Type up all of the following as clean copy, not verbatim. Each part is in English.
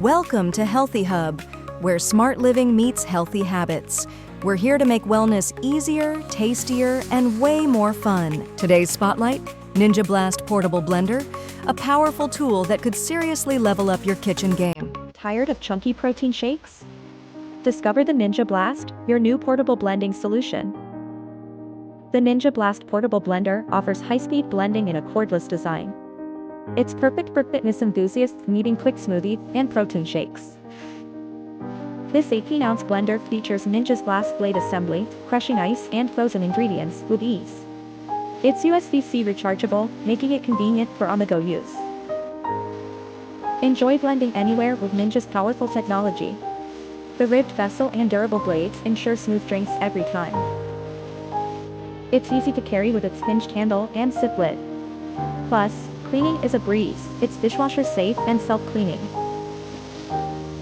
Welcome to Healthy Hub, where smart living meets healthy habits. We're here to make wellness easier, tastier, and way more fun. Today's spotlight, Ninja Blast Portable Blender, a powerful tool that could seriously level up your kitchen game. Tired of chunky protein shakes? Discover the Ninja Blast, your new portable blending solution. The Ninja Blast Portable Blender offers high-speed blending in a cordless design. It's perfect for fitness enthusiasts needing quick smoothies and protein shakes. This 18-ounce blender features Ninja's Blast blade assembly, crushing ice and frozen ingredients with ease. It's USB-C rechargeable, making it convenient for on-the-go use. Enjoy blending anywhere with Ninja's powerful technology. The ribbed vessel and durable blades ensure smooth drinks every time. It's easy to carry with its hinged handle and zip lid. Plus, cleaning is a breeze. It's dishwasher safe and self-cleaning.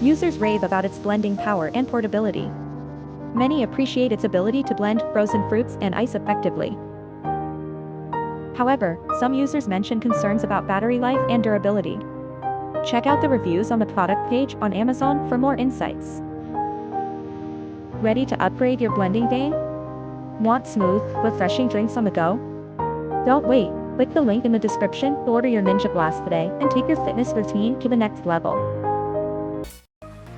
Users rave about its blending power and portability. Many appreciate its ability to blend frozen fruits and ice effectively. However, some users mention concerns about battery life and durability. Check out the reviews on the product page on Amazon for more insights. Ready to upgrade your blending game? Want smooth, refreshing drinks on the go? Don't wait. Click the link in the description to order your Ninja Blast today and take your fitness routine to the next level.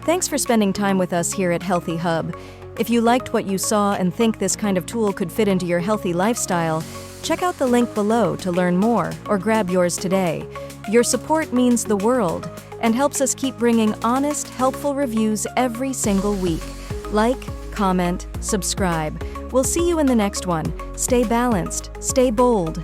Thanks for spending time with us here at Healthy Hub. If you liked what you saw and think this kind of tool could fit into your healthy lifestyle, check out the link below to learn more or grab yours today. Your support means the world and helps us keep bringing honest, helpful reviews every single week. Like, comment, subscribe. We'll see you in the next one. Stay balanced, stay bold,